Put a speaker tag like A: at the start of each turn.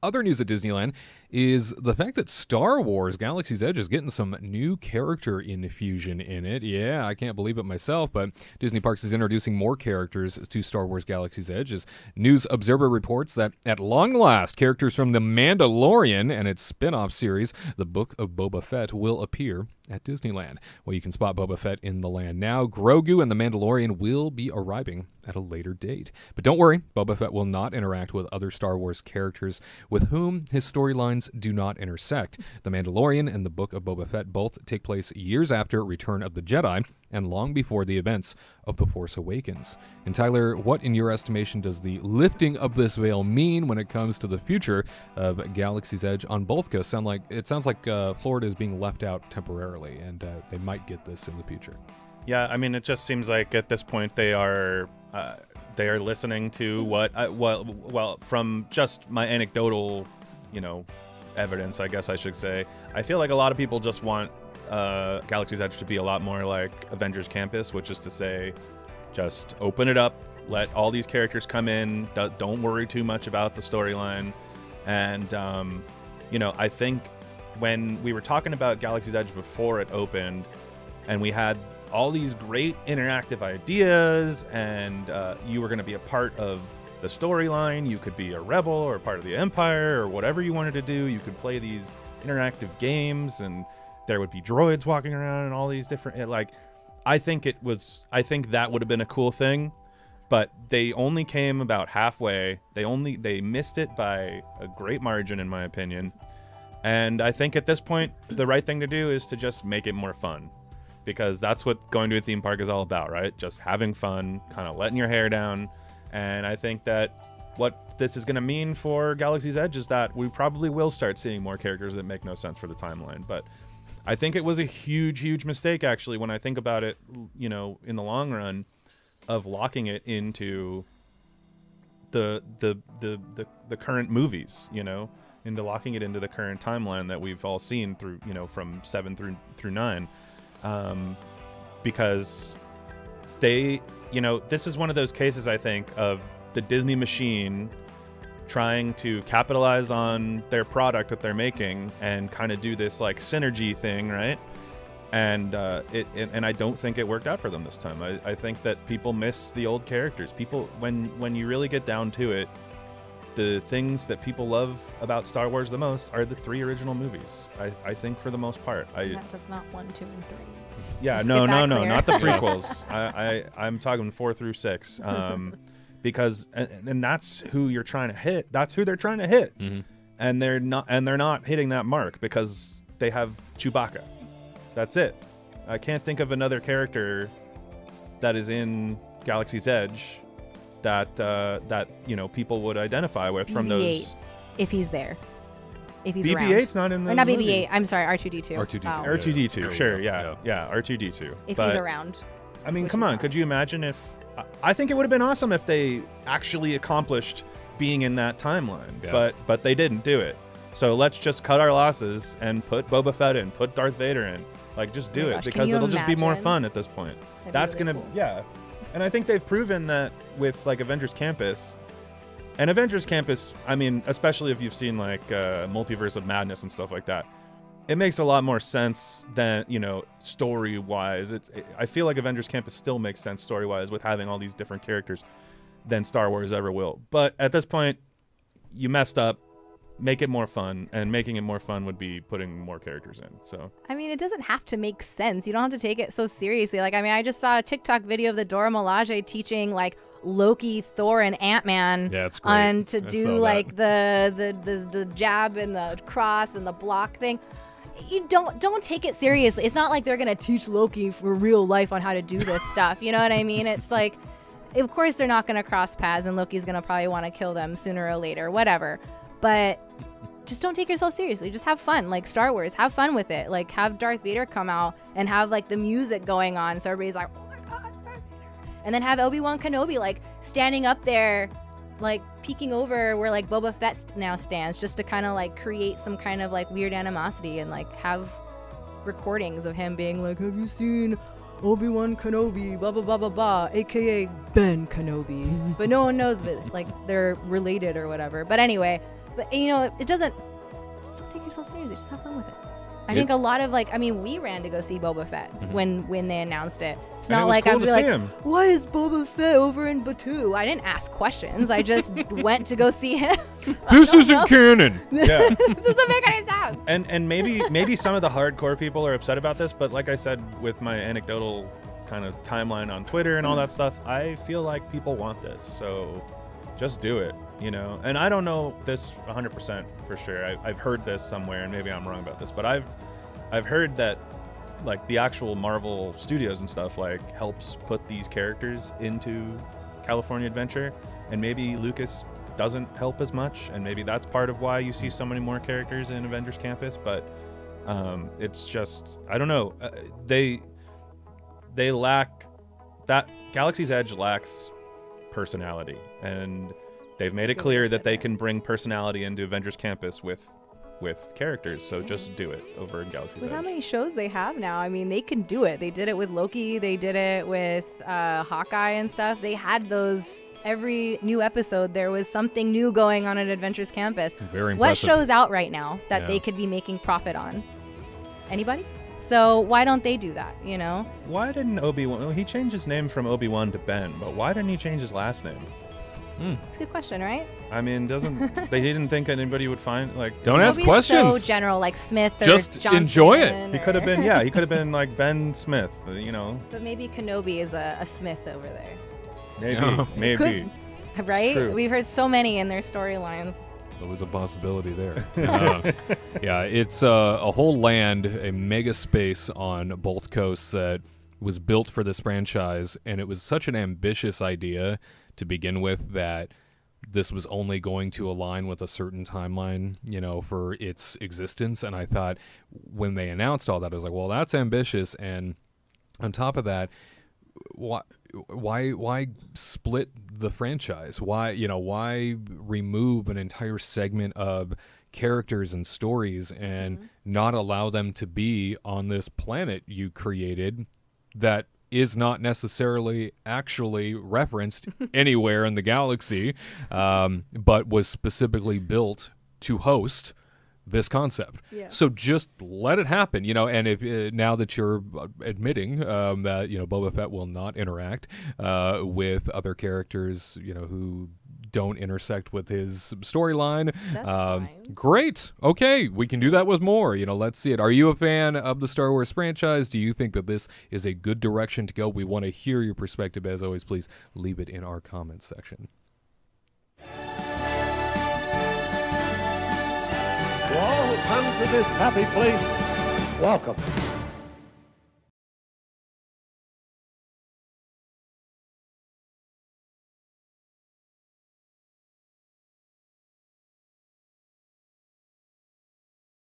A: other news at Disneyland is the fact that Star Wars Galaxy's Edge is getting some new character infusion in it. Yeah, I can't believe it myself, but Disney Parks is introducing more characters to Star Wars Galaxy's Edge as News Observer reports that at long last, characters from The Mandalorian and its spin-off series, The Book of Boba Fett, will appear at Disneyland. Well, you can spot Boba Fett in the land now. Grogu and the Mandalorian will be arriving at a later date. But don't worry, Boba Fett will not interact with other Star Wars characters with whom his storylines do not intersect. The Mandalorian and the Book of Boba Fett both take place years after Return of the Jedi and long before the events of The Force Awakens. And Tyler, what in your estimation does the lifting of this veil mean when it comes to the future of Galaxy's Edge on both coasts? It sounds like Florida is being left out temporarily, and they might get this in the future.
B: Yeah, I mean, it just seems like at this point they are listening to what from just my anecdotal, evidence, I guess I should say. I feel like a lot of people just want Galaxy's Edge to be a lot more like Avengers Campus, which is to say, just open it up, let all these characters come in, don't worry too much about the storyline. And, I think when we were talking about Galaxy's Edge before it opened, and we had all these great interactive ideas, and you were going to be a part of the storyline. You could be a rebel or part of the Empire or whatever you wanted to do. You could play these interactive games, and there would be droids walking around and all these different, I think that would have been a cool thing, but they only came about halfway. They missed it by a great margin, in my opinion. And I think at this point, the right thing to do is to just make it more fun, because that's what going to a theme park is all about, right? Just having fun, kind of letting your hair down. And I think that what this is going to mean for Galaxy's Edge is that we probably will start seeing more characters that make no sense for the timeline. But I think it was a huge, huge mistake, actually, when I think about it, in the long run, of locking it into the current movies, into locking it into the current timeline that we've all seen through, from 7 through 9. Because they, this is one of those cases, I think, of the Disney machine trying to capitalize on their product that they're making and kind of do this like synergy thing, right? And and I don't think it worked out for them this time. I think that people miss the old characters. People, when you really get down to it, the things that people love about Star Wars the most are the 3 original movies. I think for the most part.
C: That does not 1, 2, and 3.
B: Yeah, no, not the prequels. I'm talking 4 through 6. Because and that's who you're trying to hit. That's who they're trying to hit.
A: Mm-hmm.
B: And they're not hitting that mark because they have Chewbacca. That's it. I can't think of another character that is in Galaxy's Edge that people would identify with from those.
C: If he's there. If he's
B: BB-8's
C: around.
B: BB-8's not in the
C: Or not
B: movies.
C: BB-8. I'm sorry, R2-D2.
A: R2-D2.
C: Wow.
B: R2-D2, sure, yeah, R2-D2.
C: If
B: But,
C: he's around.
B: I mean,
C: which
B: come
C: is
B: on,
C: not.
B: could you imagine if... I think it would have been awesome if they actually accomplished being in that timeline, but they didn't do it. So let's just cut our losses and put Boba Fett in, put Darth Vader in. Like, just do it, because it'll just be more fun at this point. That's
C: really
B: gonna,
C: cool.
B: yeah. And I think they've proven that with like Avengers Campus. And Avengers Campus, I mean, especially if you've seen like Multiverse of Madness and stuff like that, it makes a lot more sense than, story-wise. I feel like Avengers Campus still makes sense story-wise with having all these different characters than Star Wars ever will. But at this point, you messed up. Make it more fun, and making it more fun would be putting more characters in. So
C: I mean, it doesn't have to make sense. You don't have to take it so seriously. Like, I mean, I just saw a TikTok video of the Dora Milaje teaching like Loki, Thor, and Ant-Man on to do like the jab and the cross and the block thing. You don't take it seriously. It's not like they're gonna teach Loki for real life on how to do this stuff. You know what I mean? It's like, of course they're not gonna cross paths, and Loki's gonna probably want to kill them sooner or later, whatever. But just don't take yourself seriously. Just have fun. Like Star Wars, have fun with it. Like, have Darth Vader come out and have like the music going on, so everybody's like, oh my god, it's Darth Vader. And then have Obi-Wan Kenobi like standing up there, like peeking over where like Boba Fett now stands, just to kind of like create some kind of like weird animosity, and like have recordings of him being like, have you seen Obi-Wan Kenobi, blah blah blah blah blah, aka Ben Kenobi. But no one knows, but like they're related or whatever. But anyway, But it doesn't. Just don't take yourself seriously. Just have fun with it. I think a lot of we ran to go see Boba Fett when they announced it. It's not like I'm like, why is Boba Fett over in Batuu? I didn't ask questions. I just went to go see him.
A: This isn't canon.
B: Yeah.
C: This doesn't make any sense.
B: And maybe some of the hardcore people are upset about this, but like I said, with my anecdotal kind of timeline on Twitter and all that stuff, I feel like people want this. So just do it. And I don't know this 100% for sure. I've heard this somewhere, and maybe I'm wrong about this, but I've heard that the actual Marvel Studios and stuff helps put these characters into California Adventure, and maybe Lucas doesn't help as much, and maybe that's part of why you see so many more characters in Avengers Campus. But it's just, I don't know. They lack that. Galaxy's Edge lacks personality, and they've made it clear that they can bring personality into Avengers Campus with characters. So just do it over in Galaxy's Edge.
C: With how many shows they have now, I mean, they can do it. They did it with Loki. They did it with Hawkeye and stuff. They had those. Every new episode, there was something new going on at Adventures Campus.
A: Very impressive.
C: What show's out right now that they could be making profit on? Anybody? So why don't they do that,
B: Why didn't Obi-Wan... Well, he changed his name from Obi-Wan to Ben, but why didn't he change his last name?
C: It's a good question, right?
B: I mean, they didn't think anybody would find,
A: Don't ask questions.
C: So general, like Smith or
A: just
C: Johnson,
A: enjoy it.
B: He could have been, he could have been like Ben Smith,
C: But maybe Kenobi is a Smith over there.
B: Maybe.
C: Right?
B: True.
C: We've heard so many in their storylines.
A: There was a possibility there. It's a whole land, a mega space on both coasts that was built for this franchise, and it was such an ambitious idea to begin with that this was only going to align with a certain timeline, for its existence. And I thought when they announced all that, I was like, well, that's ambitious. And on top of that, why split the franchise? Why remove an entire segment of characters and stories and not allow them to be on this planet you created that is not necessarily actually referenced anywhere in the galaxy, but was specifically built to host this concept. Yeah. So just let it happen, and if now that you're admitting that, Boba Fett will not interact with other characters, who don't intersect with his storyline.
C: That's fine.
A: Great. Okay, we can do that with more. Let's see it. Are you a fan of the Star Wars franchise? Do you think that this is a good direction to go? We want to hear your perspective. As always, please leave it in our comments section.
D: To all who come to this happy place, welcome.